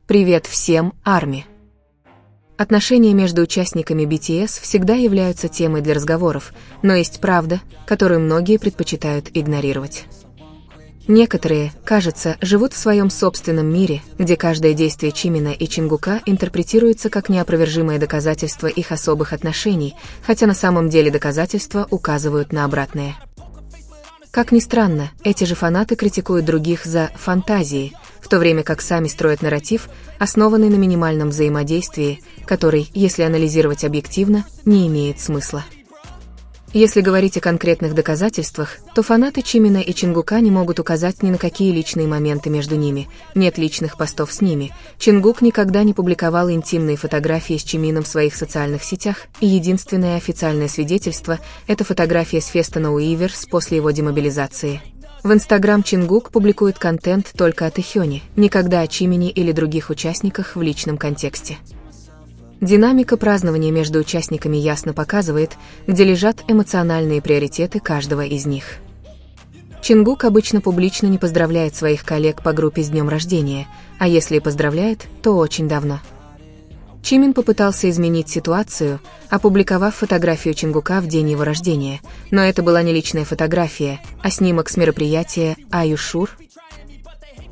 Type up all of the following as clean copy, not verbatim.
Привет всем, ARMY! Отношения между участниками BTS всегда являются темой для разговоров, но есть правда, которую многие предпочитают игнорировать. Некоторые, кажется, живут в своем собственном мире, где каждое действие Чимина и Чингука интерпретируется как неопровержимое доказательство их особых отношений, хотя на самом деле доказательства указывают на обратное. Как ни странно, эти же фанаты критикуют других за фантазии, в то время как сами строят нарратив, основанный на минимальном взаимодействии, который, если анализировать объективно, не имеет смысла. Если говорить о конкретных доказательствах, то фанаты Чимина и Чингука не могут указать ни на какие личные моменты между ними, нет личных постов с ними. Чингук никогда не публиковал интимные фотографии с Чимином в своих социальных сетях, и единственное официальное свидетельство – это фотография с феста на Уиверс после его демобилизации. В Инстаграм Чингук публикует контент только о Тэхёне, никогда о Чимине или других участниках в личном контексте. Динамика празднования между участниками ясно показывает, где лежат эмоциональные приоритеты каждого из них. Чингук обычно публично не поздравляет своих коллег по группе с днем рождения, а если и поздравляет, то очень давно. Чимин попытался изменить ситуацию, опубликовав фотографию Чингука в день его рождения, но это была не личная фотография, а снимок с мероприятия «Are you sure?».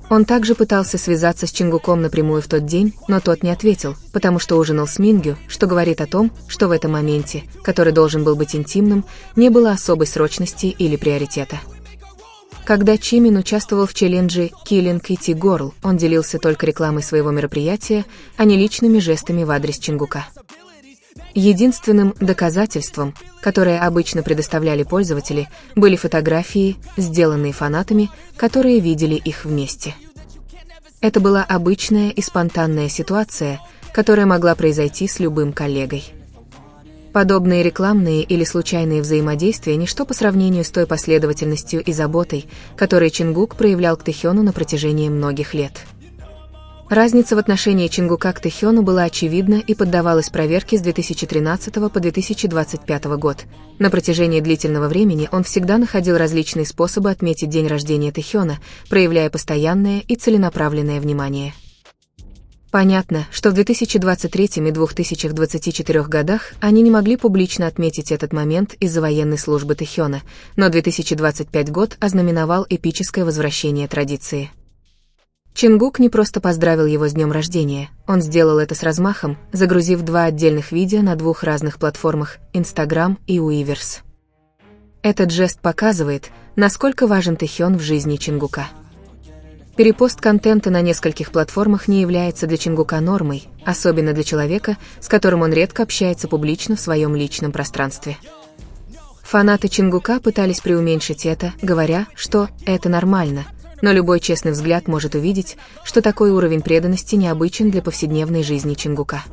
Он также пытался связаться с Чингуком напрямую в тот день, но тот не ответил, потому что ужинал с Мингю, что говорит о том, что в этом моменте, который должен был быть интимным, не было особой срочности или приоритета. Когда Чимин участвовал в челлендже Killing Kitty Girl, он делился только рекламой своего мероприятия, а не личными жестами в адрес Чингука. Единственным доказательством, которое обычно предоставляли пользователи, были фотографии, сделанные фанатами, которые видели их вместе. Это была обычная и спонтанная ситуация, которая могла произойти с любым коллегой. Подобные рекламные или случайные взаимодействия – ничто по сравнению с той последовательностью и заботой, которую Чингук проявлял к Тэхёну на протяжении многих лет. Разница в отношении Чингука к Тэхёну была очевидна и поддавалась проверке с 2013 по 2025 год. На протяжении длительного времени он всегда находил различные способы отметить день рождения Тэхёна, проявляя постоянное и целенаправленное внимание. Понятно, что в 2023 и 2024 годах они не могли публично отметить этот момент из-за военной службы Тэхёна, но 2025 год ознаменовал эпическое возвращение традиции. Чингук не просто поздравил его с днем рождения, он сделал это с размахом, загрузив 2 отдельных видео на 2 разных платформах – Instagram и Уиверс. Этот жест показывает, насколько важен Тэхён в жизни Чингука. Перепост контента на нескольких платформах не является для Чингука нормой, особенно для человека, с которым он редко общается публично в своем личном пространстве. Фанаты Чингука пытались преуменьшить это, говоря, что это нормально, но любой честный взгляд может увидеть, что такой уровень преданности необычен для повседневной жизни Чингука.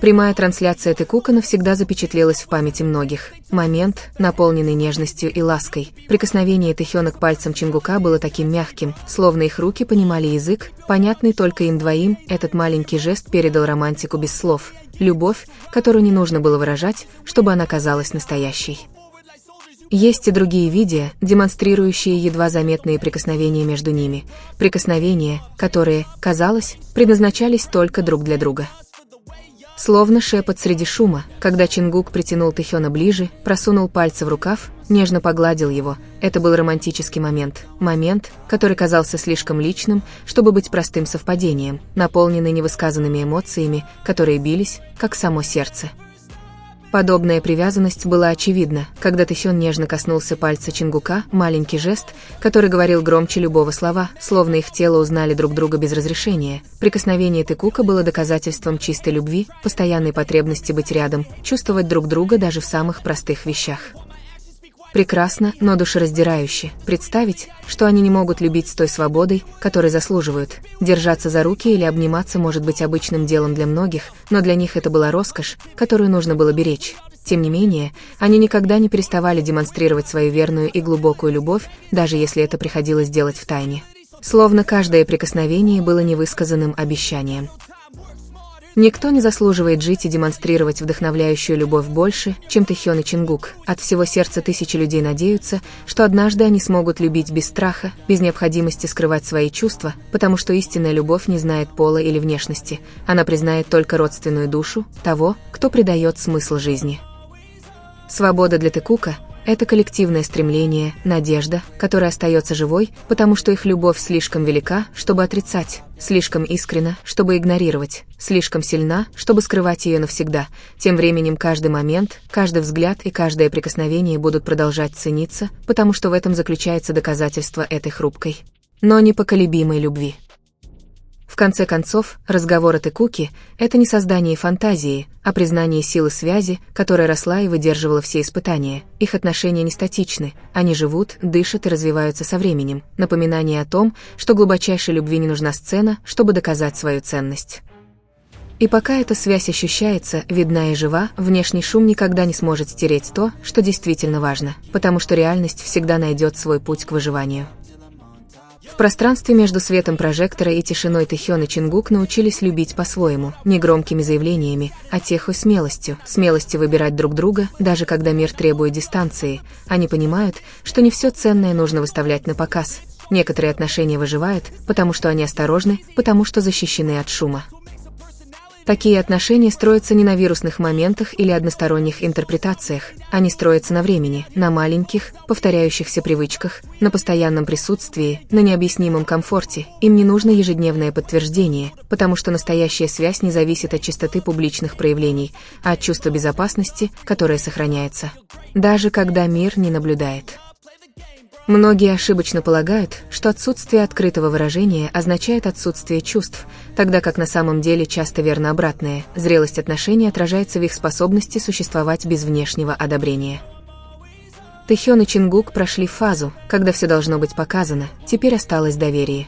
Прямая трансляция Тэкука навсегда запечатлелась в памяти многих. Момент, наполненный нежностью и лаской. Прикосновение Тэхёна к пальцам Чингука было таким мягким, словно их руки понимали язык, понятный только им двоим. Этот маленький жест передал романтику без слов, любовь, которую не нужно было выражать, чтобы она казалась настоящей. Есть и другие видео, демонстрирующие едва заметные прикосновения между ними, прикосновения, которые, казалось, предназначались только друг для друга. Словно шепот среди шума, когда Чингук притянул Тэхёна ближе, просунул пальцы в рукав, нежно погладил его, это был романтический момент, который казался слишком личным, чтобы быть простым совпадением, наполненный невысказанными эмоциями, которые бились, как само сердце. Подобная привязанность была очевидна, когда Тэхён нежно коснулся пальца Чингука, маленький жест, который говорил громче любого слова, словно их тело узнали друг друга без разрешения. Прикосновение Тэкука было доказательством чистой любви, постоянной потребности быть рядом, чувствовать друг друга даже в самых простых вещах. Прекрасно, но душераздирающе представить, что они не могут любить с той свободой, которой заслуживают. Держаться за руки или обниматься может быть обычным делом для многих, но для них это была роскошь, которую нужно было беречь. Тем не менее, они никогда не переставали демонстрировать свою верную и глубокую любовь, даже если это приходилось делать втайне. Словно каждое прикосновение было невысказанным обещанием. Никто не заслуживает жить и демонстрировать вдохновляющую любовь больше, чем Тэхён и Чингук. От всего сердца тысячи людей надеются, что однажды они смогут любить без страха, без необходимости скрывать свои чувства, потому что истинная любовь не знает пола или внешности. Она признает только родственную душу того, кто придает смысл жизни. Свобода для Тэкука – это коллективное стремление, надежда, которая остается живой, потому что их любовь слишком велика, чтобы отрицать, слишком искренна, чтобы игнорировать, слишком сильна, чтобы скрывать ее навсегда. Тем временем каждый момент, каждый взгляд и каждое прикосновение будут продолжать цениться, потому что в этом заключается доказательство этой хрупкой, но непоколебимой любви. В конце концов, разговор о Тэкуке – это не создание фантазии, а признание силы связи, которая росла и выдерживала все испытания. Их отношения не статичны, они живут, дышат и развиваются со временем. Напоминание о том, что глубочайшей любви не нужна сцена, чтобы доказать свою ценность. И пока эта связь ощущается, видна и жива, внешний шум никогда не сможет стереть то, что действительно важно, потому что реальность всегда найдет свой путь к выживанию. В пространстве между светом прожектора и тишиной Тэхён и Чингук научились любить по-своему, не громкими заявлениями, а тихой смелостью выбирать друг друга, даже когда мир требует дистанции. Они понимают, что не все ценное нужно выставлять на показ. Некоторые отношения выживают, потому что они осторожны, потому что защищены от шума. Такие отношения строятся не на вирусных моментах или односторонних интерпретациях, они строятся на времени, на маленьких, повторяющихся привычках, на постоянном присутствии, на необъяснимом комфорте. Им не нужно ежедневное подтверждение, потому что настоящая связь не зависит от частоты публичных проявлений, а от чувства безопасности, которое сохраняется, даже когда мир не наблюдает. Многие ошибочно полагают, что отсутствие открытого выражения означает отсутствие чувств, тогда как на самом деле часто верно обратное. Зрелость отношений отражается в их способности существовать без внешнего одобрения. Тэхён и Чингук прошли фазу, когда все должно быть показано, теперь осталось доверие.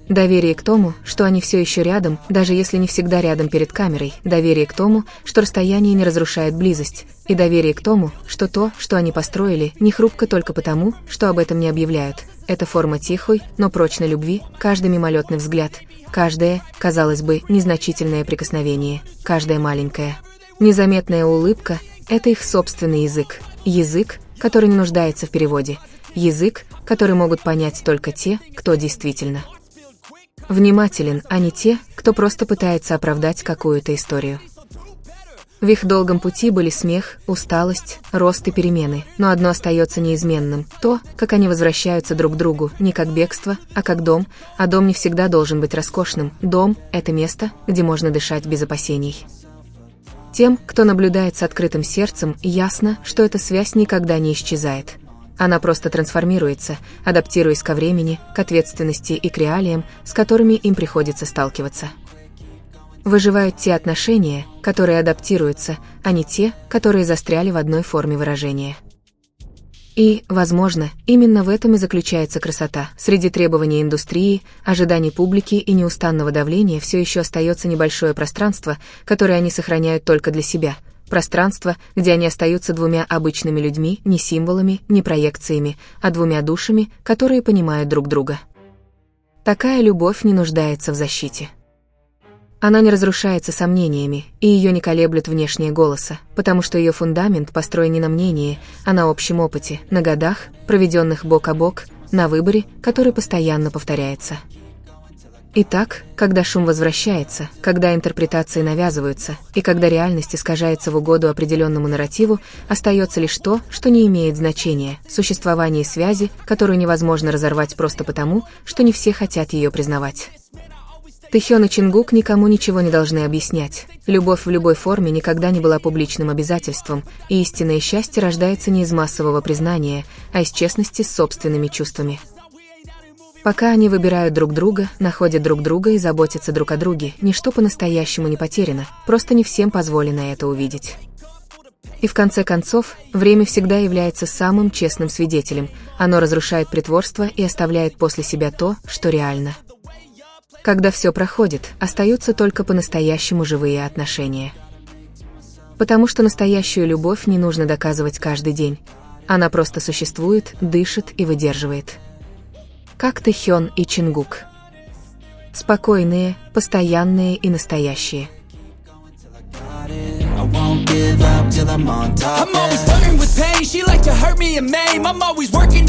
Доверие к тому, что они все еще рядом, даже если не всегда рядом перед камерой. Доверие к тому, что расстояние не разрушает близость. И доверие к тому, что то, что они построили, не хрупко только потому, что об этом не объявляют. Это форма тихой, но прочной любви, каждый мимолетный взгляд, каждое, казалось бы, незначительное прикосновение, каждая маленькая, незаметная улыбка – это их собственный язык. Язык, который не нуждается в переводе. Язык, который могут понять только те, кто действительно внимателен, а не те, кто просто пытается оправдать какую-то историю. В их долгом пути были смех, усталость, рост и перемены, но одно остается неизменным – то, как они возвращаются друг к другу, не как бегство, а как дом, а дом не всегда должен быть роскошным. Дом – это место, где можно дышать без опасений. Тем, кто наблюдает с открытым сердцем, ясно, что эта связь никогда не исчезает. Она просто трансформируется, адаптируясь ко времени, к ответственности и к реалиям, с которыми им приходится сталкиваться. Выживают те отношения, которые адаптируются, а не те, которые застряли в одной форме выражения. И, возможно, именно в этом и заключается красота. Среди требований индустрии, ожиданий публики и неустанного давления все еще остается небольшое пространство, которое они сохраняют только для себя. Пространство, где они остаются двумя обычными людьми, не символами, не проекциями, а двумя душами, которые понимают друг друга. Такая любовь не нуждается в защите. Она не разрушается сомнениями, и ее не колеблет внешние голоса, потому что ее фундамент построен не на мнении, а на общем опыте, на годах, проведенных бок о бок, на выборе, который постоянно повторяется. Итак, когда шум возвращается, когда интерпретации навязываются, и когда реальность искажается в угоду определенному нарративу, остается лишь то, что не имеет значения – существование связи, которую невозможно разорвать просто потому, что не все хотят ее признавать. Тэхён и Чингук никому ничего не должны объяснять. Любовь в любой форме никогда не была публичным обязательством, и истинное счастье рождается не из массового признания, а из честности с собственными чувствами. Пока они выбирают друг друга, находят друг друга и заботятся друг о друге, ничто по-настоящему не потеряно, просто не всем позволено это увидеть. И в конце концов, время всегда является самым честным свидетелем, оно разрушает притворство и оставляет после себя то, что реально. Когда все проходит, остаются только по-настоящему живые отношения. Потому что настоящую любовь не нужно доказывать каждый день. Она просто существует, дышит и выдерживает. Как Тэхён и Чингук. Спокойные, постоянные и настоящие. won't give up till I'm on top. I'm always flirting with pain, she like to hurt me and maim. I'm always working